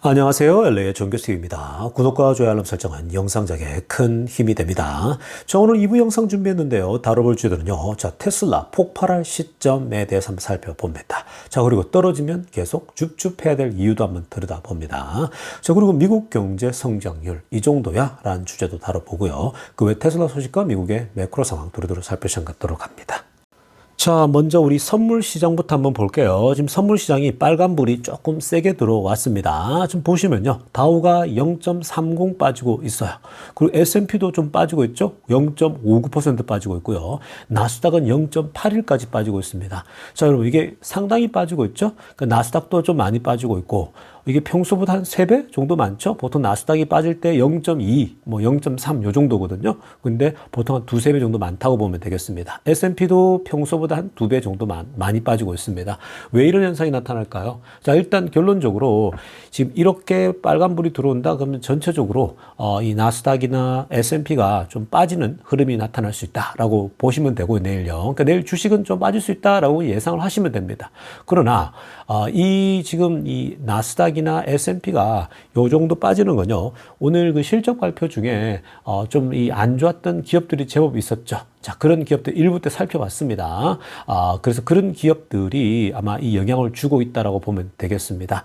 안녕하세요. LA의 정교수입니다. 구독과 좋아요 알람 설정은 영상작에 큰 힘이 됩니다. 자, 오늘 2부 영상 준비했는데요. 다뤄볼 주제는요. 자, 테슬라 폭발할 시점에 대해서 한번 살펴봅니다. 자, 그리고 떨어지면 계속 줍줍해야 될 이유도 한번 들여다봅니다. 자, 그리고 미국 경제 성장률 이 정도야? 라는 주제도 다뤄보고요. 그 외 테슬라 소식과 미국의 매크로 상황 두루두루 살펴보도록 합니다. 자, 먼저 우리 선물 시장부터 한번 볼게요. 지금 선물 시장이 빨간불이 조금 세게 들어왔습니다. 지금 보시면요. 다우가 0.30 빠지고 있어요. 그리고 S&P도 좀 빠지고 있죠. 0.59% 빠지고 있고요. 나스닥은 0.81까지 빠지고 있습니다. 자, 여러분 이게 상당히 빠지고 있죠. 그러니까 나스닥도 좀 많이 빠지고 있고 이게 평소보다 한 3배 정도 많죠? 보통 나스닥이 빠질 때 0.2, 뭐 0.3 요 정도거든요. 근데 보통 한 2~3배 정도 많다고 보면 되겠습니다. S&P도 평소보다 한 2배 정도 많이 빠지고 있습니다. 왜 이런 현상이 나타날까요? 자, 일단 결론적으로 지금 이렇게 빨간불이 들어온다 그러면 전체적으로 이 나스닥이나 S&P가 좀 빠지는 흐름이 나타날 수 있다라고 보시면 되고 내일요. 그러니까 내일 주식은 좀 빠질 수 있다라고 예상을 하시면 됩니다. 그러나 지금 이 나스닥이나 S&P가 요 정도 빠지는 건요. 오늘 그 실적 발표 중에 좀 이 안 좋았던 기업들이 제법 있었죠. 자, 그런 기업들 일부 때 살펴봤습니다. 그래서 그런 기업들이 아마 이 영향을 주고 있다라고 보면 되겠습니다.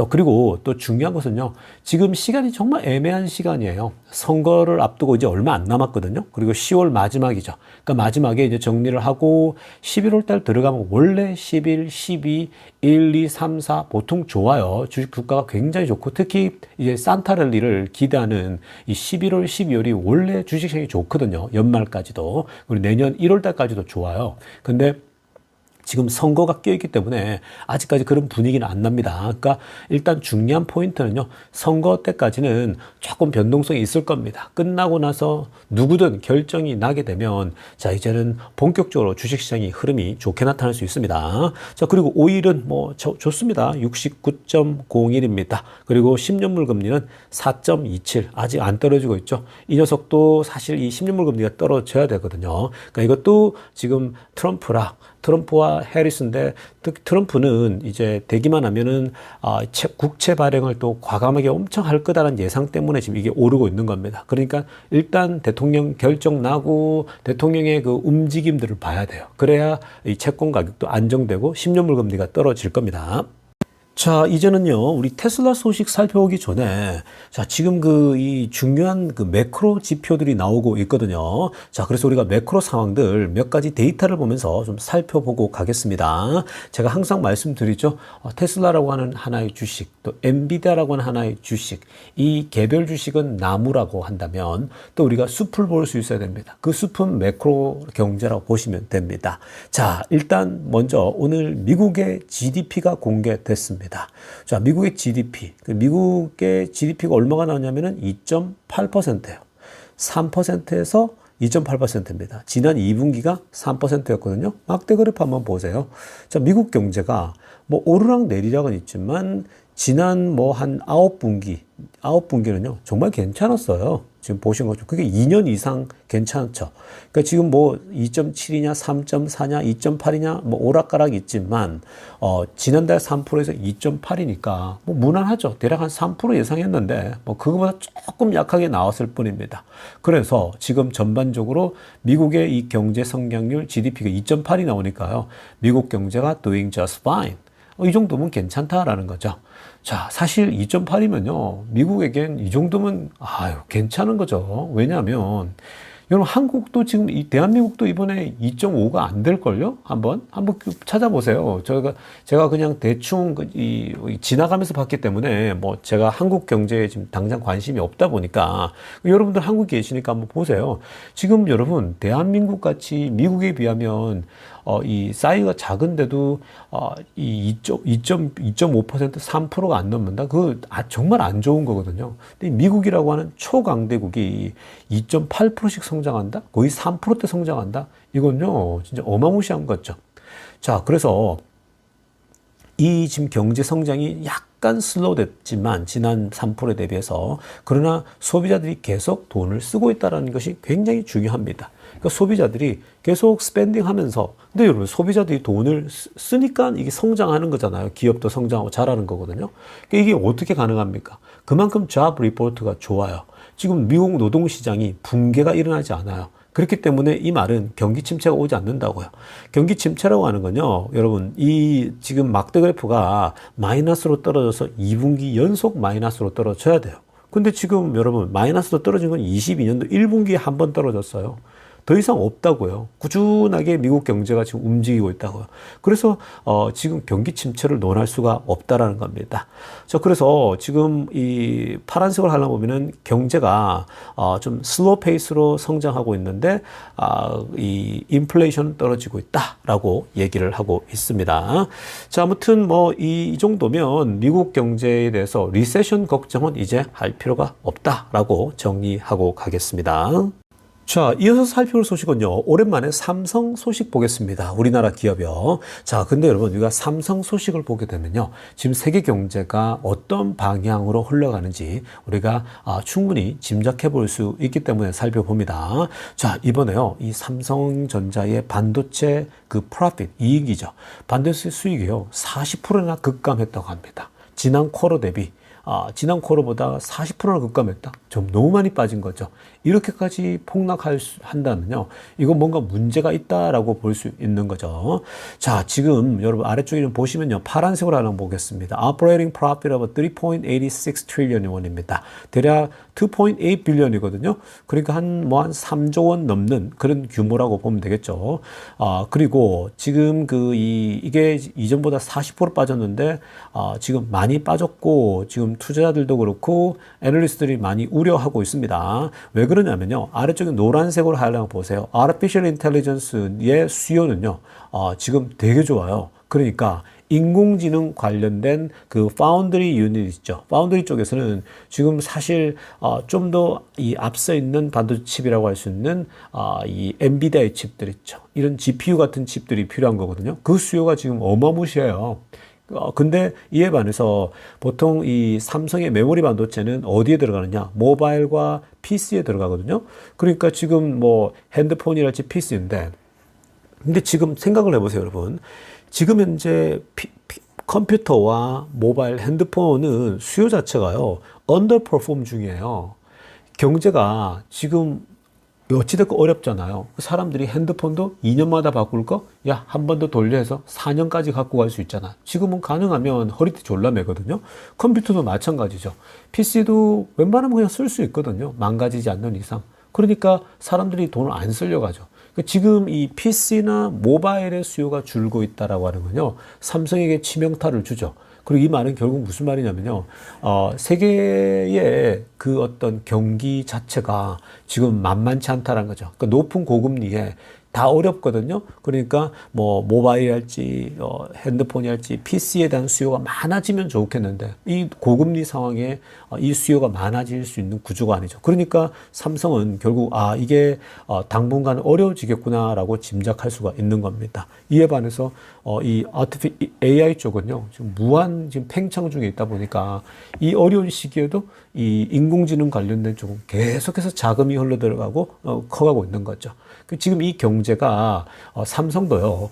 그리고 또 중요한 것은요. 지금 시간이 정말 애매한 시간이에요. 선거를 앞두고 이제 얼마 안 남았거든요. 그리고 10월 마지막이죠. 그러니까 마지막에 이제 정리를 하고 11월 달 들어가면 원래 11, 12, 1, 2, 3, 4 보통 좋아요. 주식 주가가 굉장히 좋고 특히 이제 산타랠리를 기대하는 이 11월, 12월이 원래 주식시장이 좋거든요. 연말까지도. 그리고 내년 1월 달까지도 좋아요. 근데 지금 선거가 껴있기 때문에 아직까지 그런 분위기는 안 납니다. 그러니까 일단 중요한 포인트는요. 선거 때까지는 조금 변동성이 있을 겁니다. 끝나고 나서 누구든 결정이 나게 되면 자 이제는 본격적으로 주식시장이 흐름이 좋게 나타날 수 있습니다. 자 그리고 5일은 뭐 좋습니다. 69.01입니다. 그리고 10년물 금리는 4.27 아직 안 떨어지고 있죠. 이 녀석도 사실 이 10년물 금리가 떨어져야 되거든요. 그러니까 이것도 지금 트럼프와 해리스인데 트럼프는 이제 되기만 하면은 국채 발행을 또 과감하게 엄청 할 거다라는 예상 때문에 지금 이게 오르고 있는 겁니다. 그러니까 일단 대통령 결정 나고 대통령의 그 움직임들을 봐야 돼요. 그래야 이 채권 가격도 안정되고 10년물 금리가 떨어질 겁니다. 자, 이제는요, 우리 테슬라 소식 살펴보기 전에, 자, 지금 이 중요한 그 매크로 지표들이 나오고 있거든요. 자, 그래서 우리가 매크로 상황들 몇 가지 데이터를 보면서 좀 살펴보고 가겠습니다. 제가 항상 말씀드리죠. 테슬라라고 하는 하나의 주식, 또 엔비디아라고 하는 하나의 주식, 이 개별 주식은 나무라고 한다면 또 우리가 숲을 볼 수 있어야 됩니다. 그 숲은 매크로 경제라고 보시면 됩니다. 자, 일단 먼저 오늘 미국의 GDP가 공개됐습니다. 자, 미국의 GDP. 미국의 GDP가 얼마가 나오냐면은 2.8%예요. 3%에서 2.8%입니다. 지난 2분기가 3%였거든요. 막대 그래프 한번 보세요. 자, 미국 경제가 뭐 오르락 내리락은 있지만 지난 뭐 한 9분기는요. 정말 괜찮았어요. 지금 보신 거죠. 그게 2년 이상 괜찮죠. 그러니까 지금 뭐 2.7이냐, 3.4냐, 2.8이냐, 뭐 오락가락 있지만, 지난달 3%에서 2.8이니까 뭐 무난하죠. 대략 한 3% 예상했는데, 뭐 그거보다 조금 약하게 나왔을 뿐입니다. 그래서 지금 전반적으로 미국의 이 경제 성장률 GDP가 2.8이 나오니까요. 미국 경제가 doing just fine. 이 정도면 괜찮다라는 거죠. 자, 사실 2.8이면요. 미국에겐 이 정도면 괜찮은 거죠. 왜냐하면 여러분 한국도 지금 대한민국도 이번에 2.5가 안 될걸요? 한번 찾아보세요. 제가 그냥 대충 지나가면서 봤기 때문에 뭐 제가 한국 경제에 지금 당장 관심이 없다 보니까 여러분들 한국에 계시니까 한번 보세요. 지금 여러분 대한민국 같이 미국에 비하면 이 사이즈가 작은데도 이 2.5% 3%가 안 넘는다. 정말 안 좋은 거거든요. 근데 미국이라고 하는 초강대국이 2.8%씩 성장한다? 거의 3%대 성장한다? 이건요, 진짜 어마무시한 거죠. 자, 그래서 이 지금 경제 성장이 약간 슬로우 됐지만 지난 3%에 대비해서 그러나 소비자들이 계속 돈을 쓰고 있다는 것이 굉장히 중요합니다. 그러니까 소비자들이 계속 스pen딩 하면서 근데 여러분 소비자들이 돈을 쓰니까 이게 성장하는 거잖아요. 기업도 성장하고 잘하는 거거든요. 그러니까 이게 어떻게 가능합니까? 그만큼 잡 리포트가 좋아요. 지금 미국 노동시장이 붕괴가 일어나지 않아요. 그렇기 때문에 이 말은 경기 침체가 오지 않는다고요. 경기 침체라고 하는 건요, 여러분, 이 지금 막대 그래프가 마이너스로 떨어져서 2분기 연속 마이너스로 떨어져야 돼요. 근데 지금 여러분, 마이너스로 떨어진 건 22년도 1분기에 한 번 떨어졌어요. 더 이상 없다고요. 꾸준하게 미국 경제가 지금 움직이고 있다고요. 그래서 지금 경기 침체를 논할 수가 없다라는 겁니다. 그래서 지금 이 파란색을 하려 보면은 경제가 좀 슬로우 페이스로 성장하고 있는데 이 인플레이션 떨어지고 있다라고 얘기를 하고 있습니다. 자, 아무튼 뭐 이 정도면 미국 경제에 대해서 리세션 걱정은 이제 할 필요가 없다라고 정리하고 가겠습니다. 자, 이어서 살펴볼 소식은요, 오랜만에 삼성 소식 보겠습니다. 우리나라 기업이요. 자, 근데 여러분, 우리가 삼성 소식을 보게 되면요, 지금 세계 경제가 어떤 방향으로 흘러가는지 우리가 충분히 짐작해 볼 수 있기 때문에 살펴봅니다. 자, 이번에요, 이 삼성전자의 반도체 그 프로핏, 이익이죠. 반도체 수익이요, 40%나 급감했다고 합니다. 지난 쿼터 대비. 지난 쿼터보다 40%나 급감했다. 좀 너무 많이 빠진 거죠. 이렇게까지 한다면요. 이건 뭔가 문제가 있다라고 볼 수 있는 거죠. 자, 지금 여러분 아래쪽에 좀 보시면요. 파란색으로 하나 보겠습니다. Operating profit of 3.86 trillion 원입니다. 대략 2.8 빌리언이거든요. 그러니까 한 3조 원 넘는 그런 규모라고 보면 되겠죠. 그리고 지금 이게 이전보다 40% 빠졌는데, 지금 많이 빠졌고, 지금 투자자들도 그렇고, 애널리스트들이 많이 우려하고 있습니다. 왜 그러냐면요. 아래쪽에 노란색으로 하려고 보세요. Artificial Intelligence의 수요는요, 지금 되게 좋아요. 그러니까, 인공지능 관련된 그 파운드리 유닛 있죠. 파운드리 쪽에서는 지금 사실 좀 더 이 앞서 있는 반도체 칩이라고 할 수 있는 이 엔비디아의 칩들 있죠. 이런 GPU 같은 칩들이 필요한 거거든요. 그 수요가 지금 어마무시해요. 근데 이에 반해서 보통 이 삼성의 메모리 반도체는 어디에 들어가느냐? 모바일과 PC에 들어가거든요. 그러니까 지금 뭐 핸드폰이랄지 PC인데, 근데 지금 생각을 해보세요, 여러분. 지금 현재 컴퓨터와 모바일 핸드폰은 수요 자체가요, 언더퍼폼 중이에요. 경제가 지금 어찌됐건 어렵잖아요. 사람들이 핸드폰도 2년마다 바꿀 거? 야, 한 번 더 돌려서 4년까지 갖고 갈 수 있잖아. 지금은 가능하면 허리띠 졸라매거든요. 컴퓨터도 마찬가지죠. PC도 웬만하면 그냥 쓸 수 있거든요. 망가지지 않는 이상. 그러니까 사람들이 돈을 안 쓰려고 하죠. 지금 이 PC나 모바일의 수요가 줄고 있다라고 하는 건요, 삼성에게 치명타를 주죠. 그리고 이 말은 결국 무슨 말이냐면요, 세계의 그 어떤 경기 자체가 지금 만만치 않다는 거죠. 그러니까 높은 고금리에 다 어렵거든요. 그러니까 뭐 모바일 할지 핸드폰이 할지 PC에 대한 수요가 많아지면 좋겠는데 이 고금리 상황에 이 수요가 많아질 수 있는 구조가 아니죠. 그러니까 삼성은 결국 이게 당분간 어려워지겠구나라고 짐작할 수가 있는 겁니다. 이에 반해서 이 AI 쪽은요, 지금 무한 지금 팽창 중에 있다 보니까 이 어려운 시기에도 이 인공지능 관련된 쪽은 계속해서 자금이 흘러들어가고 커가고 있는 거죠. 지금 이 경제가 삼성도요,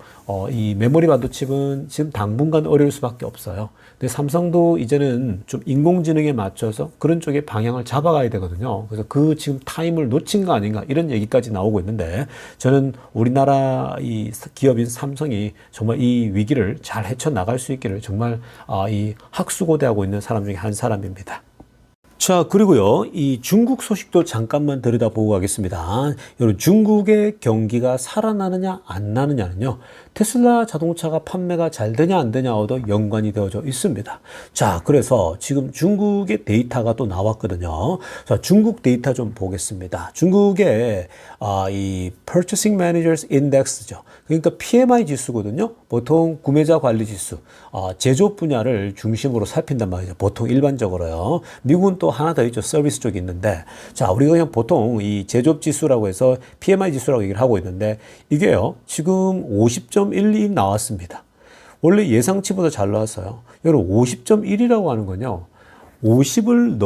이 메모리 반도체는 지금 당분간 어려울 수밖에 없어요. 근데 삼성도 이제는 좀 인공지능에 맞춰서 그런 쪽에 방향을 잡아가야 되거든요. 그래서 그 지금 타임을 놓친 거 아닌가 이런 얘기까지 나오고 있는데, 저는 우리나라 이 기업인 삼성이 정말 이 위기를 잘 헤쳐나갈 수 있기를 정말 이 학수고대하고 있는 사람 중에 한 사람입니다. 자, 그리고요, 이 중국 소식도 잠깐만 들여다보고 가겠습니다. 여러분, 중국의 경기가 살아나느냐, 안 나느냐는요, 테슬라 자동차가 판매가 잘 되냐, 안 되냐와도 연관이 되어져 있습니다. 자, 그래서 지금 중국의 데이터가 또 나왔거든요. 자, 중국 데이터 좀 보겠습니다. 중국의, 이 Purchasing Managers Index죠. 그러니까 PMI 지수거든요. 보통 구매자 관리 지수, 제조업 분야를 중심으로 살핀단 말이죠. 보통 일반적으로요. 미국은 또 하나 더 있죠. 서비스 쪽이 있는데, 자, 우리가 그냥 보통 이 제조업 지수라고 해서 PMI 지수라고 얘기를 하고 있는데, 이게요, 지금 50.12 나왔습니다. 원래 예상치보다 잘 나왔어요. 여러분 50.1이라고 하는 건요. 50을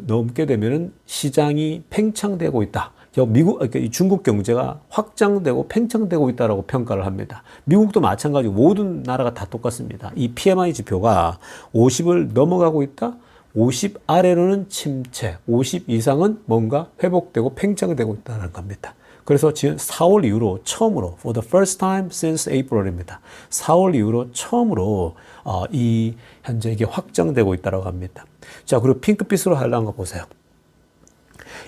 넘게 되면은 시장이 팽창되고 있다. 그러니까 중국 경제가 확장되고 팽창되고 있다라고 평가를 합니다. 미국도 마찬가지고 모든 나라가 다 똑같습니다. 이 PMI 지표가 50을 넘어가고 있다. 50 아래로는 침체, 50 이상은 뭔가 회복되고 팽창되고 있다는 겁니다. 그래서 지금 4월 이후로 처음으로 for the first time since April입니다. 4월 이후로 처음으로 이 현재 이게 확장되고 있다고 합니다. 자, 그리고 핑크빛으로 하려는 거 보세요.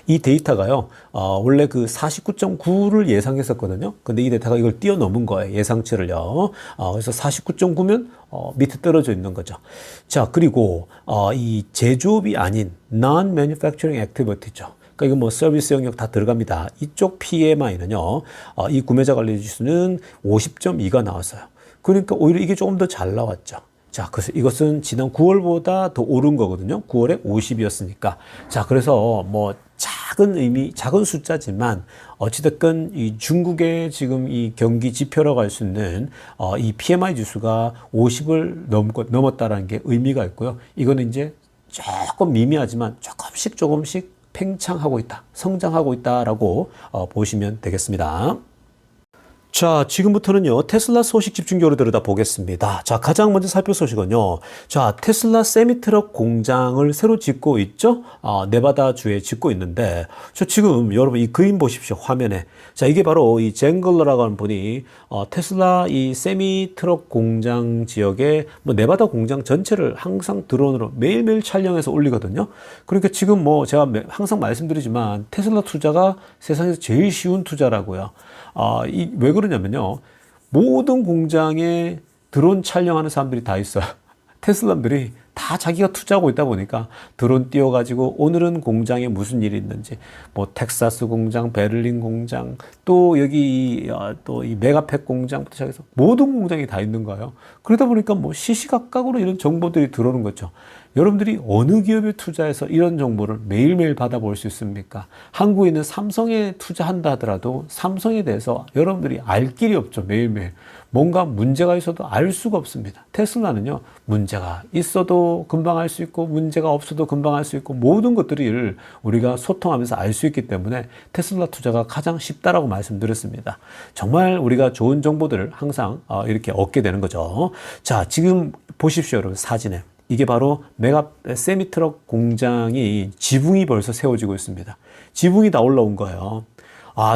이 데이터가요, 원래 그 49.9를 예상했었거든요. 근데 이 데이터가 이걸 뛰어넘은 거예요. 예상치를요. 그래서 49.9면 밑에 떨어져 있는 거죠. 자, 그리고 이 제조업이 아닌 non-manufacturing activity죠. 그러니까 이거 뭐 서비스 영역 다 들어갑니다. 이쪽 PMI는요, 이 구매자 관리 지수는 50.2가 나왔어요. 그러니까 오히려 이게 조금 더 잘 나왔죠. 자, 그래서 이것은 지난 9월보다 더 오른 거거든요. 9월에 50이었으니까. 자, 그래서 뭐 작은 숫자지만 어찌됐건 이 중국의 지금 이 경기 지표라고 할 수 있는 이 PMI 지수가 50을 넘었다라는 게 의미가 있고요. 이거는 이제 조금 미미하지만 조금씩 팽창하고 있다, 성장하고 있다라고 보시면 되겠습니다. 자, 지금부터는요, 테슬라 소식 집중적으로 들여다보겠습니다. 자, 가장 먼저 살펴볼 소식은요, 자, 테슬라 세미트럭 공장을 새로 짓고 있죠? 네바다주에 짓고 있는데, 저 지금 여러분 이 그림 보십시오, 화면에. 자, 이게 바로 이 젠글러라고 하는 분이, 테슬라 이 세미트럭 공장 지역에, 뭐, 네바다 공장 전체를 항상 드론으로 매일매일 촬영해서 올리거든요. 그러니까 지금 뭐, 제가 항상 말씀드리지만, 테슬라 투자가 세상에서 제일 쉬운 투자라고요. 왜 그러냐면요. 모든 공장에 드론 촬영하는 사람들이 다 있어요. 테슬라들이 다 자기가 투자하고 있다 보니까 드론 띄워가지고 오늘은 공장에 무슨 일이 있는지, 뭐 텍사스 공장, 베를린 공장, 또 여기 또 이 메가팩 공장부터 시작해서 모든 공장이 다 있는 거예요. 그러다 보니까 뭐 시시각각으로 이런 정보들이 들어오는 거죠. 여러분들이 어느 기업에 투자해서 이런 정보를 매일매일 받아볼 수 있습니까? 한국에 있는 삼성에 투자한다 하더라도 삼성에 대해서 여러분들이 알 길이 없죠. 매일매일. 뭔가 문제가 있어도 알 수가 없습니다. 테슬라는요, 문제가 있어도 금방 알 수 있고, 문제가 없어도 금방 알 수 있고, 모든 것들을 우리가 소통하면서 알 수 있기 때문에 테슬라 투자가 가장 쉽다라고 말씀드렸습니다. 정말 우리가 좋은 정보들을 항상 이렇게 얻게 되는 거죠. 자, 지금 보십시오, 여러분, 사진에. 이게 바로 세미트럭 공장이 지붕이 벌써 세워지고 있습니다. 지붕이 다 올라온 거예요.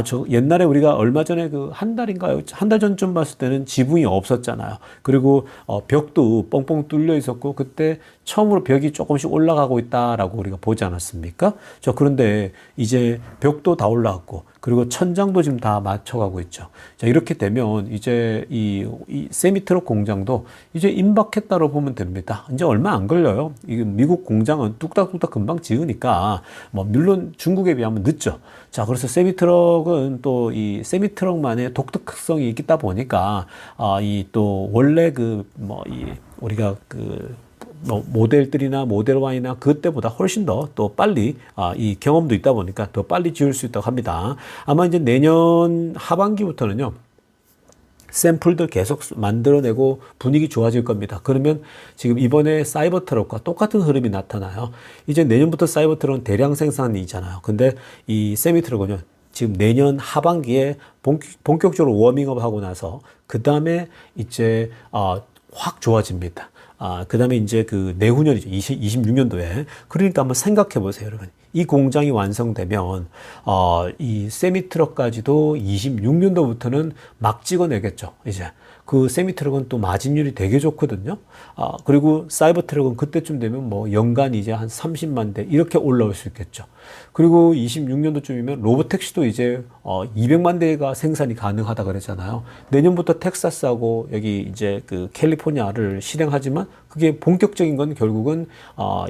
저 옛날에 우리가 얼마 전에 그 한 달인가요? 한 달 전쯤 봤을 때는 지붕이 없었잖아요. 그리고 벽도 뻥뻥 뚫려 있었고 그때 처음으로 벽이 조금씩 올라가고 있다라고 우리가 보지 않았습니까? 그런데 이제 벽도 다 올라갔고 그리고 천장도 지금 다 맞춰가고 있죠. 자, 이렇게 되면 이제 이 세미트럭 공장도 이제 임박했다고 보면 됩니다. 이제 얼마 안 걸려요. 이 미국 공장은 뚝딱뚝딱 금방 지으니까 뭐 물론 중국에 비하면 늦죠. 자, 그래서 세미트럭은 또 이 세미트럭만의 독특성이 있다 보니까 이 또 원래 우리가 모델3나 모델 Y나 그때보다 훨씬 더 또 빨리 이 경험도 있다 보니까 더 빨리 지을 수 있다고 합니다. 아마 이제 내년 하반기부터는요. 샘플들 계속 만들어내고 분위기 좋아질 겁니다. 그러면 지금 이번에 사이버 트럭과 똑같은 흐름이 나타나요. 이제 내년부터 사이버 트럭은 대량 생산이잖아요. 근데 이 세미 트럭은요. 지금 내년 하반기에 본격적으로 워밍업 하고 나서 그 다음에 이제 확 좋아집니다. 그 다음에 이제 그 내후년이죠. 26년도에. 그러니까 한번 생각해 보세요, 여러분. 이 공장이 완성되면, 이 세미트럭까지도 26년도부터는 막 찍어내겠죠, 이제. 그 세미트럭은 또 마진율이 되게 좋거든요. 그리고 사이버 트럭은 그때쯤 되면 뭐 연간 이제 한 30만 대 이렇게 올라올 수 있겠죠. 그리고 26년도쯤이면 로보택시도 이제 200만 대가 생산이 가능하다 그랬잖아요. 내년부터 텍사스하고 여기 이제 그 캘리포니아를 실행하지만 그게 본격적인 건 결국은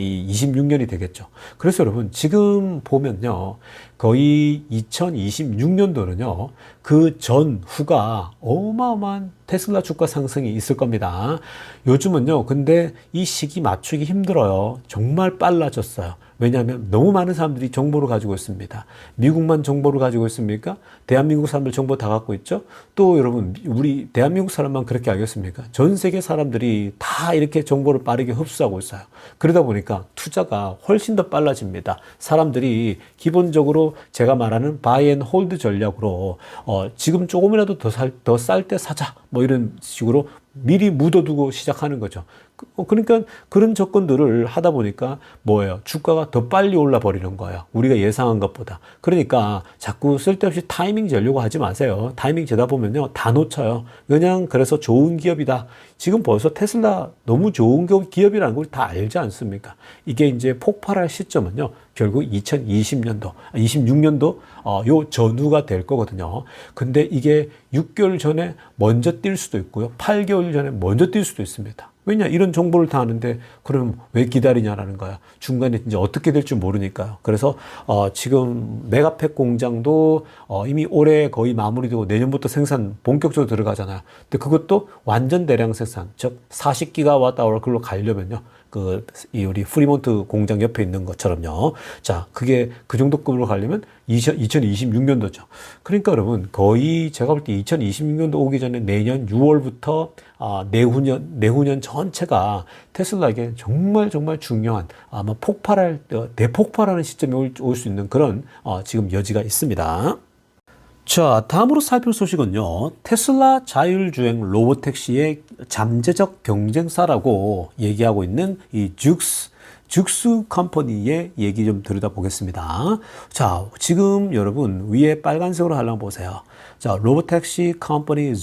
이 26년이 되겠죠. 그래서 여러분 지금 보면요. 거의 2026년도는요. 그 전후가 어마어마한 테슬라 주가 상승이 있을 겁니다. 요즘은요. 근데 이 시기 맞추기 힘들어요. 정말 빨라졌어요. 왜냐하면 너무 많은 사람들이 정보를 가지고 있습니다. 미국만 정보를 가지고 있습니까? 대한민국 사람들 정보 다 갖고 있죠? 또 여러분, 우리 대한민국 사람만 그렇게 알겠습니까? 전 세계 사람들이 다 이렇게 정보를 빠르게 흡수하고 있어요. 그러다 보니까 투자가 훨씬 더 빨라집니다. 사람들이 기본적으로 제가 말하는 바이 앤 홀드 전략으로 지금 조금이라도 더 쌀 때 사자 뭐 이런 식으로 미리 묻어두고 시작하는 거죠. 그러니까 그런 접근들을 하다 보니까 뭐예요? 주가가 더 빨리 올라 버리는 거예요. 우리가 예상한 것보다. 그러니까 자꾸 쓸데없이 타이밍 재려고 하지 마세요. 타이밍 재다 보면요, 다 놓쳐요. 그냥 그래서 좋은 기업이다. 지금 벌써 테슬라 너무 좋은 기업이라는 걸 다 알지 않습니까? 이게 이제 폭발할 시점은요, 결국 2020년도, 26년도 요 전후가 될 거거든요. 근데 이게 6개월 전에 먼저 뛸 수도 있고요. 8개월 전에 먼저 뛸 수도 있습니다. 왜냐? 이런 정보를 다 아는데 그럼 왜 기다리냐라는 거야. 중간에 이제 어떻게 될지 모르니까요. 그래서 지금 메가팩 공장도 이미 올해 거의 마무리되고 내년부터 생산 본격적으로 들어가잖아요. 근데 그것도 완전 대량 생산, 즉 40기가와트 그걸로 가려면요. 우리 프리몬트 공장 옆에 있는 것처럼요. 자, 그게 그 정도 급으로 가려면 2026년도죠. 그러니까 여러분, 거의 제가 볼 때 2026년도 오기 전에 내년 6월부터 내후년 전체가 테슬라에게 정말 중요한 아마 대폭발하는 시점이 올 수 있는 그런 지금 여지가 있습니다. 자, 다음으로 살펴볼 소식은요, 테슬라 자율주행 로보택시의 잠재적 경쟁사라고 얘기하고 있는 이 죽스 컴퍼니의 얘기 좀 들여다보겠습니다. 자, 지금 여러분 위에 빨간색으로 하려면 보세요. 자, 로보택시 컴퍼니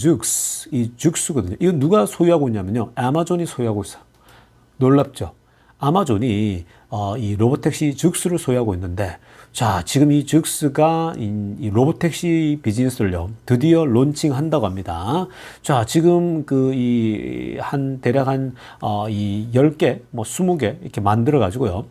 이 죽스거든요. 이건 누가 소유하고 있냐면요, 아마존이 소유하고 있어요. 놀랍죠? 아마존이 이 로보택시 죽스를 소유하고 있는데, 자, 지금 이 죽스가 이 로보택시 비즈니스를요, 드디어 론칭한다고 합니다. 자, 지금 대략 이 10개, 뭐 20개 이렇게 만들어 가지고요,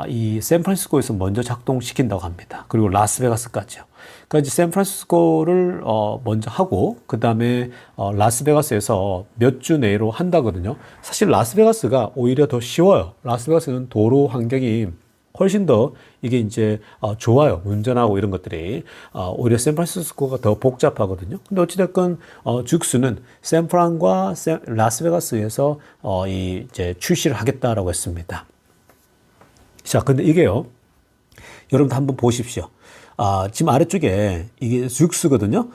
이 샌프란시스코에서 먼저 작동시킨다고 합니다. 그리고 라스베가스까지요. 그러니까 이제 샌프란시스코를 먼저 하고, 그 다음에 라스베가스에서 몇 주 내로 한다거든요. 사실 라스베가스가 오히려 더 쉬워요. 라스베가스는 도로 환경이 훨씬 더 이게 이제 좋아요. 운전하고 이런 것들이. 오히려 샌프란시스코가 더 복잡하거든요. 근데 어찌됐건 죽스는 샌프란과 라스베가스에서 이제 출시를 하겠다라고 했습니다. 자, 근데 이게요, 여러분 한번 보십시오. 지금 아래쪽에 이게 죽스거든요.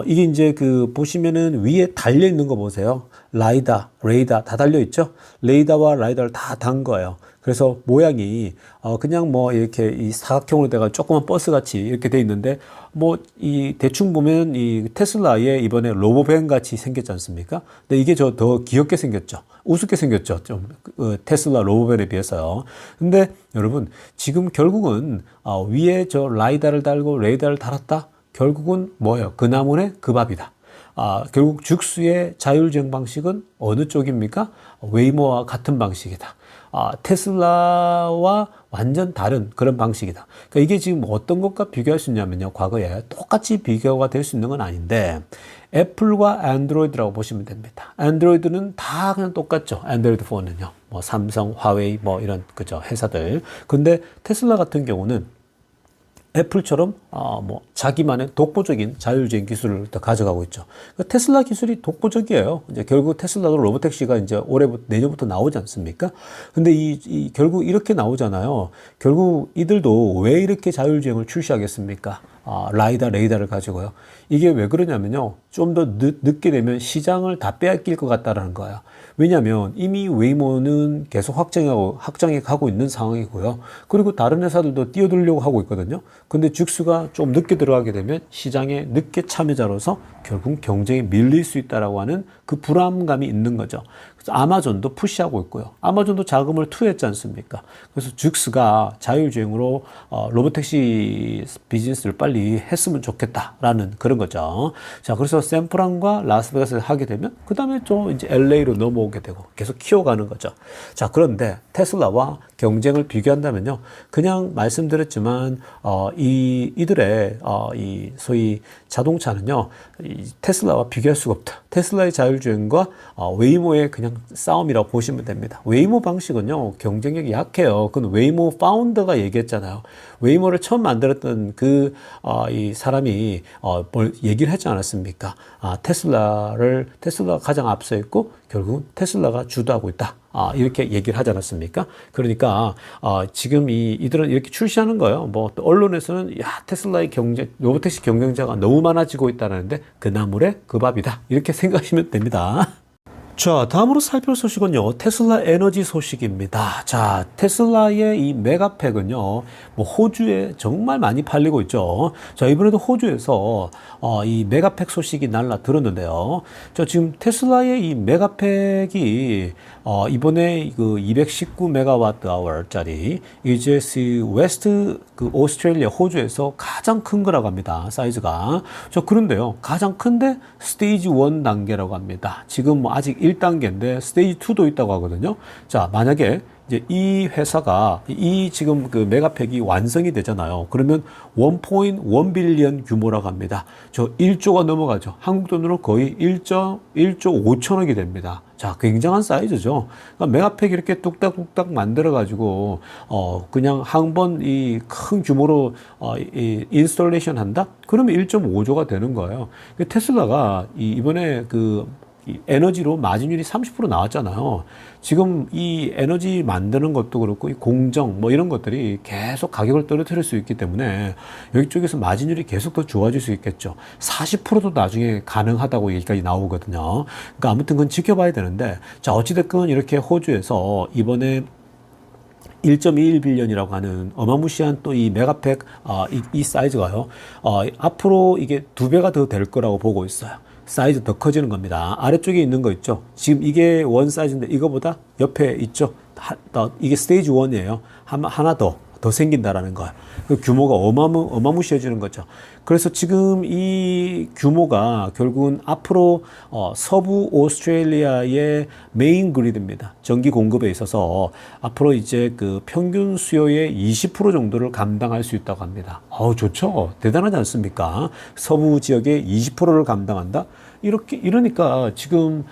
이게 이제 보시면은 위에 달려 있는 거 보세요. 레이더 다 달려 있죠? 레이더와 라이다를 다 단 거예요. 그래서 모양이 그냥 뭐 이렇게 이 사각형으로 돼가 조그만 버스 같이 이렇게 돼 있는데, 뭐 이 대충 보면 이 테슬라의 이번에 로보밴 같이 생겼지 않습니까? 근데 이게 더 귀엽게 생겼죠. 우습게 생겼죠. 좀 테슬라 로보밴에 비해서요. 근데 여러분, 지금 결국은 위에 라이다를 달고 레이더를 달았다. 결국은 뭐예요? 그 나무네 그 밥이다. 결국 죽스의 자율주행 방식은 어느 쪽입니까? 웨이모와 같은 방식이다. 테슬라와 완전 다른 그런 방식이다. 그러니까 이게 지금 어떤 것과 비교할 수 있냐면요, 과거에 똑같이 비교가 될 수 있는 건 아닌데, 애플과 안드로이드라고 보시면 됩니다. 안드로이드는 다 그냥 똑같죠. 안드로이드 폰은요, 뭐 삼성, 화웨이 뭐 이런 그죠 회사들. 근데 테슬라 같은 경우는 애플처럼 뭐 자기만의 독보적인 자율주행 기술을 더 가져가고 있죠. 테슬라 기술이 독보적이에요. 이제 결국 테슬라도 로보택시가 이제 내년부터 나오지 않습니까? 근데 결국 이렇게 나오잖아요. 결국 이들도 왜 이렇게 자율주행을 출시하겠습니까? 레이더를 가지고요. 이게 왜 그러냐면요, 좀 더 늦게 되면 시장을 다 빼앗길 것 같다라는 거예요. 왜냐하면 이미 웨이모는 계속 확장해 가고 있는 상황이고요. 그리고 다른 회사들도 뛰어들려고 하고 있거든요. 근데 죽스가 좀 늦게 들어가게 되면 시장에 늦게 참여자로서 결국 경쟁에 밀릴 수 있다라고 하는 그 불안감이 있는 거죠. 그래서 아마존도 푸시하고 있고요. 아마존도 자금을 투여했지 않습니까? 그래서 죽스가 자율주행으로 로보택시 비즈니스를 빨리 했으면 좋겠다라는 그런 거죠. 자, 그래서 샌프란과 라스베가스를 하게 되면 그 다음에 또 이제 LA로 넘어오게 되고 계속 키워가는 거죠. 자, 그런데 테슬라와 경쟁을 비교한다면요, 그냥 말씀드렸지만 이들의 이 소위 자동차는요, 이 테슬라와 비교할 수가 없다. 테슬라의 자율주행과 웨이모의 그냥 싸움이라고 보시면 됩니다. 웨이모 방식은요, 경쟁력이 약해요. 그건 웨이모 파운더가 얘기했잖아요. 웨이모를 처음 만들었던 이 사람이, 뭘 얘기를 했지 않았습니까? 테슬라가 가장 앞서 있고, 결국은 테슬라가 주도하고 있다. 이렇게 얘기를 하지 않았습니까? 그러니까, 지금 이들은 이렇게 출시하는 거예요. 뭐, 또 언론에서는, 야, 테슬라의 로보택시 경쟁자가 너무 많아지고 있다는데, 그 나물에 그 밥이다. 이렇게 생각하시면 됩니다. 자, 다음으로 살펴볼 소식은요, 테슬라 에너지 소식입니다. 자, 테슬라의 이 메가팩은요, 뭐, 호주에 정말 많이 팔리고 있죠. 자, 이번에도 호주에서, 이 메가팩 소식이 날라들었는데요. 자, 지금 테슬라의 이 메가팩이, 이번에 그 219메가와트 아워짜리, 이제 웨스트 오스트레일리아 호주에서 가장 큰 거라고 합니다. 사이즈가. 자, 그런데요, 가장 큰데 스테이지 1 단계라고 합니다. 지금 뭐 아직 1단계인데 스테이지 2도 있다고 하거든요. 자, 만약에 이제 이 회사가 지금 그 메가팩이 완성이 되잖아요. 그러면 1.1 빌리언 규모라고 합니다. 저 1조가 넘어가죠. 한국 돈으로 거의 1조 5천억이 됩니다. 자, 굉장한 사이즈죠. 그러니까 메가팩 이렇게 뚝딱뚝딱 만들어가지고, 그냥 한 번 이 큰 규모로, 인스톨레이션 한다? 그러면 1.5조가 되는 거예요. 테슬라가 이번에 이 에너지로 마진율이 30% 나왔잖아요. 지금 이 에너지 만드는 것도 그렇고 이 공정 뭐 이런 것들이 계속 가격을 떨어뜨릴 수 있기 때문에 여기 쪽에서 마진율이 계속 더 좋아질 수 있겠죠. 40%도 나중에 가능하다고 얘기까지 나오거든요. 그러니까 아무튼 그건 지켜봐야 되는데, 자, 어찌됐건 이렇게 호주에서 이번에 1.21 빌리언이라고 하는 어마무시한 또 이 메가팩, 이 사이즈가요, 앞으로 이게 2배가 더 될 거라고 보고 있어요. 사이즈 더 커지는 겁니다. 아래쪽에 있는 거 있죠? 지금 이게 원 사이즈인데 이거보다 옆에 있죠? 이게 스테이지 1이에요. 하나 더 생긴다라는 거예요. 그 규모가 어마무시해지는 거죠. 그래서 지금 이 규모가 결국은 앞으로 서부 오스트레일리아의 메인 그리드입니다. 전기 공급에 있어서 앞으로 이제 그 평균 수요의 20% 정도를 감당할 수 있다고 합니다. 좋죠. 대단하지 않습니까? 서부 지역의 20%를 감당한다? 이러니까 지금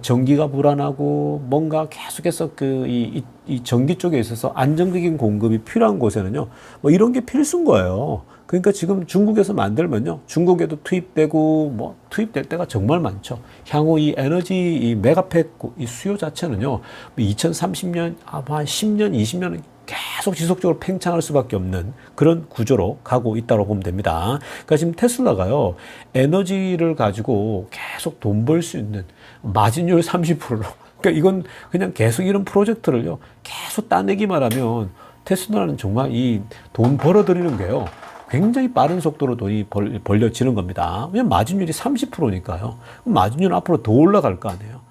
전기가 불안하고 뭔가 계속해서 이 전기 쪽에 있어서 안정적인 공급이 필요한 곳에는요, 뭐 이런 게 필수인 거예요. 그러니까 지금 중국에서 만들면요, 중국에도 투입되고 투입될 때가 정말 많죠. 향후 이 에너지 이 메가팩 이 수요 자체는요, 2030년 아마 한 10년, 20년은 계속 지속적으로 팽창할 수밖에 없는 그런 구조로 가고 있다고 보면 됩니다. 그러니까 지금 테슬라가요, 에너지를 가지고 계속 돈 벌 수 있는 마진율 30%로. 그러니까 이건 그냥 계속 이런 프로젝트를요, 계속 따내기만 하면 테슬라는 정말 이 돈 벌어들이는 게요, 굉장히 빠른 속도로 돈이 벌려지는 겁니다. 왜냐면 마진율이 30%니까요. 마진율은 앞으로 더 올라갈 거 아니에요.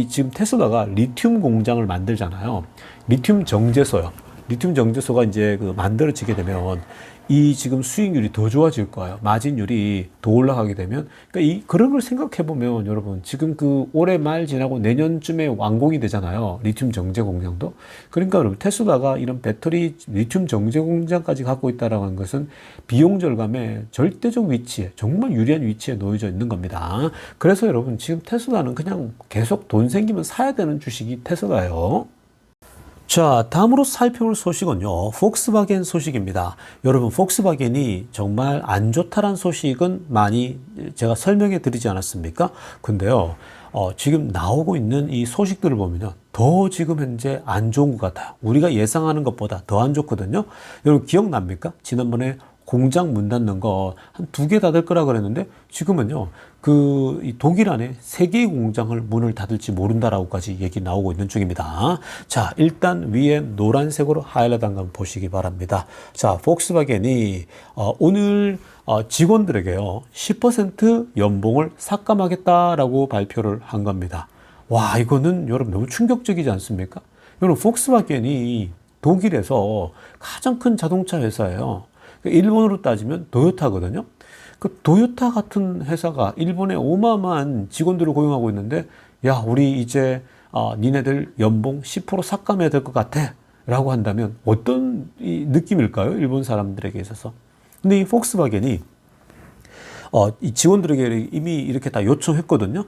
지금 테슬라가 리튬 공장을 만들잖아요. 리튬 정제소요. 리튬 정제소가 이제 만들어지게 되면 이 지금 수익률이 더 좋아질 거예요. 마진율이 더 올라가게 되면. 그러니까 그런 걸 생각해 보면 여러분, 지금 올해 말 지나고 내년쯤에 완공이 되잖아요. 리튬 정제 공장도. 그러니까 여러분, 테슬라가 이런 배터리 리튬 정제 공장까지 갖고 있다라는 는 것은 비용 절감의 절대적 위치에, 정말 유리한 위치에 놓여져 있는 겁니다. 그래서 여러분, 지금 테슬라는 그냥 계속 돈 생기면 사야 되는 주식이 테슬라예요. 자, 다음으로 살펴볼 소식은요, 폭스바겐 소식입니다. 여러분, 폭스바겐이 정말 안 좋다란 소식은 많이 제가 설명해 드리지 않았습니까? 근데요, 지금 나오고 있는 이 소식들을 보면요, 더 지금 현재 안 좋은 것 같아요. 우리가 예상하는 것보다 더 안 좋거든요. 여러분, 기억납니까? 지난번에 공장 문 닫는 거 한 2개 닫을 거라 그랬는데, 지금은요, 이 독일 안에 3개의 공장을 문을 닫을지 모른다라고까지 얘기 나오고 있는 중입니다. 자, 일단 위에 노란색으로 하이라이트한 거 보시기 바랍니다. 자, 폭스바겐이 오늘 직원들에게요, 10% 연봉을 삭감하겠다라고 발표를 한 겁니다. 와, 이거는 여러분 너무 충격적이지 않습니까? 여러분, 폭스바겐이 독일에서 가장 큰 자동차 회사예요. 일본으로 따지면 도요타거든요. 그 도요타 같은 회사가 일본에 어마어마한 직원들을 고용하고 있는데, 야, 우리 이제 니네들 연봉 10% 삭감해야 될 것 같아 라고 한다면 어떤 느낌일까요? 일본 사람들에게 있어서. 근데 이 폭스바겐이 이 직원들에게 이미 이렇게 다 요청했거든요.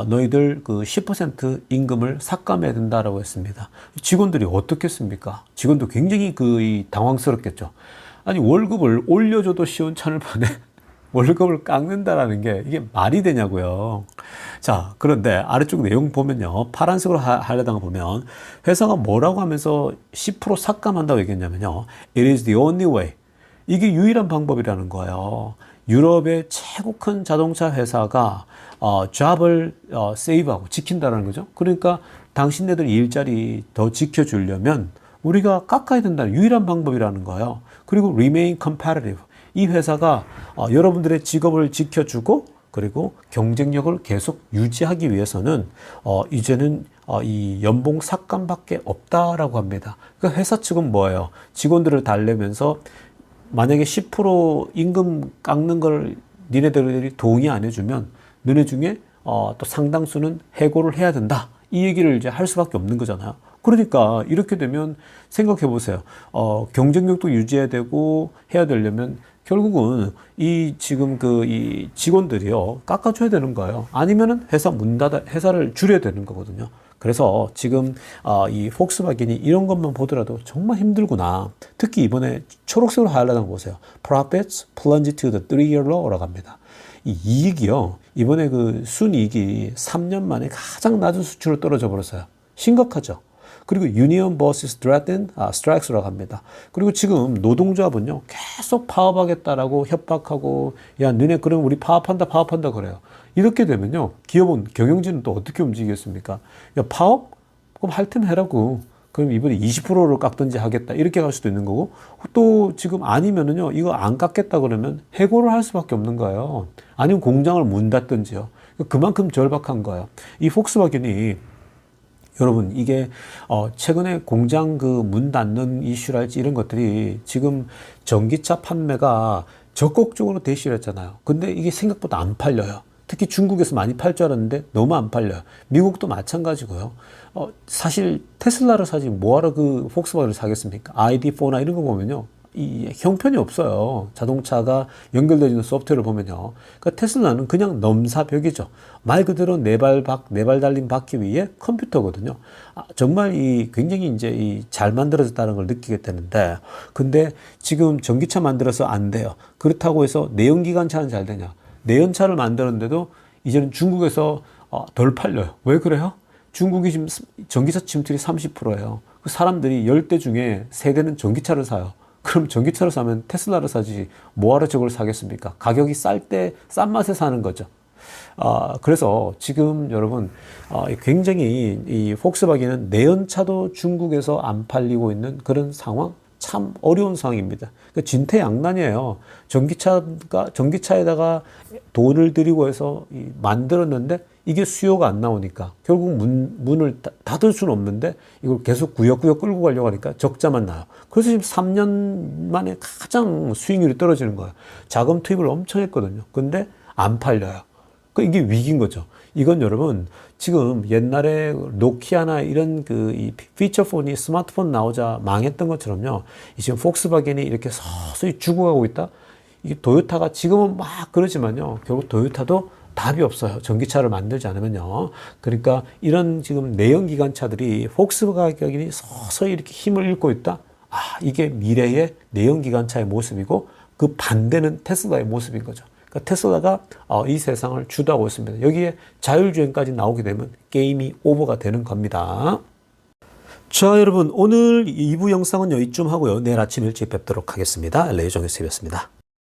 너희들 그 10% 임금을 삭감해야 된다라고 했습니다. 직원들이 어떻겠습니까? 직원도 굉장히 이 당황스럽겠죠. 아니, 월급을 올려줘도 시원찮을 판에 월급을 깎는다라는 게 이게 말이 되냐고요. 자, 그런데 아래쪽 내용 보면요. 파란색으로 하려다가 보면 회사가 뭐라고 하면서 10% 삭감한다고 얘기했냐면요. It is the only way. 이게 유일한 방법이라는 거예요. 유럽의 최고 큰 자동차 회사가 잡을 세이브하고 지킨다는 거죠. 그러니까 당신네들 일자리 더 지켜주려면 우리가 깎아야 된다는 유일한 방법이라는 거예요. 그리고 remain competitive. 이 회사가 여러분들의 직업을 지켜주고 그리고 경쟁력을 계속 유지하기 위해서는 이제는 이 연봉 삭감밖에 없다라고 합니다. 그러니까 회사 측은 뭐예요? 직원들을 달래면서 만약에 10% 임금 깎는 걸 니네들이 동의 안 해주면 너네 중에 또 상당수는 해고를 해야 된다. 이 얘기를 이제 할 수밖에 없는 거잖아요. 그러니까 이렇게 되면 생각해 보세요. 경쟁력도 유지해야 되고 해야 되려면 결국은 이 지금 이 직원들이요 깎아줘야 되는 거예요. 아니면은 회사를 줄여야 되는 거거든요. 그래서 지금 이 폭스바겐이 이런 것만 보더라도 정말 힘들구나. 특히 이번에 초록색으로 하이라이트 보세요. Profits plunge to the 3-year low라고 합니다. 이 이익이요 이번에 그 순이익이 3년 만에 가장 낮은 수치로 떨어져 버렸어요. 심각하죠. 그리고 유니언 버스 스트라이크스라고 합니다. 그리고 지금 노동조합은요 계속 파업하겠다라고 협박하고 야 너네 그럼 우리 파업한다 그래요. 이렇게 되면요 기업은 경영진은 또 어떻게 움직이겠습니까? 야 파업? 그럼 할 테면 해라고. 그럼 이번에 20%를 깎든지 하겠다 이렇게 갈 수도 있는 거고 또 지금 아니면은요 이거 안 깎겠다 그러면 해고를 할 수밖에 없는 거예요. 아니면 공장을 문 닫든지요. 그만큼 절박한 거예요. 이 폭스바겐이 여러분 이게 최근에 공장 그 문 닫는 이슈랄지 이런 것들이 지금 전기차 판매가 적극적으로 대시를 했잖아요. 근데 이게 생각보다 안 팔려요. 특히 중국에서 많이 팔 줄 알았는데 너무 안 팔려요. 미국도 마찬가지고요. 사실 테슬라를 사지 뭐하러 그 폭스바겐을 사겠습니까? ID4나 이런 거 보면요. 이 형편이 없어요. 자동차가 연결되어 있는 소프트웨어를 보면요. 그러니까 테슬라는 그냥 넘사벽이죠. 말 그대로 네 발 달린 바퀴 위에 컴퓨터거든요. 정말 굉장히 이제 잘 만들어졌다는 걸 느끼게 되는데, 근데 지금 전기차 만들어서 안 돼요. 그렇다고 해서 내연기관차는 잘 되냐? 내연차를 만드는데도 이제는 중국에서 덜 팔려요. 왜 그래요? 중국이 지금 전기차 침투율이 30%예요. 그 사람들이 10대 중에 3대는 전기차를 사요. 그럼 전기차를 사면 테슬라를 사지 뭐하러 저걸 사겠습니까? 가격이 싼 맛에 사는 거죠. 그래서 지금 여러분 굉장히 이 폭스바겐은 내연차도 중국에서 안 팔리고 있는 그런 상황, 참 어려운 상황입니다. 그러니까 진퇴양난이에요. 전기차에다가 돈을 들이고 해서 만들었는데 이게 수요가 안 나오니까 결국 문을 닫을 수는 없는데 이걸 계속 구역구역 끌고 가려고 하니까 적자만 나요. 그래서 지금 3년 만에 가장 수익률이 떨어지는 거예요. 자금 투입을 엄청 했거든요. 근데 안 팔려요. 이게 위기인 거죠. 이건 여러분 지금 옛날에 노키아나 이런 이 피처폰이 스마트폰 나오자 망했던 것처럼요. 지금 폭스바겐이 이렇게 서서히 죽어가고 있다. 이게 토요타가 지금은 막 그러지만요. 결국 토요타도 답이 없어요. 전기차를 만들지 않으면요. 그러니까 이런 지금 내연기관차들이 폭스바겐이 서서히 이렇게 힘을 잃고 있다. 이게 미래의 내연기관차의 모습이고 그 반대는 테슬라의 모습인 거죠. 그러니까 테슬라가 이 세상을 주도하고 있습니다. 여기에 자율주행까지 나오게 되면 게임이 오버가 되는 겁니다. 자, 여러분 오늘 2부 영상은 여기쯤 하고요. 내일 아침 일찍 뵙도록 하겠습니다. 레이정에서였습니다.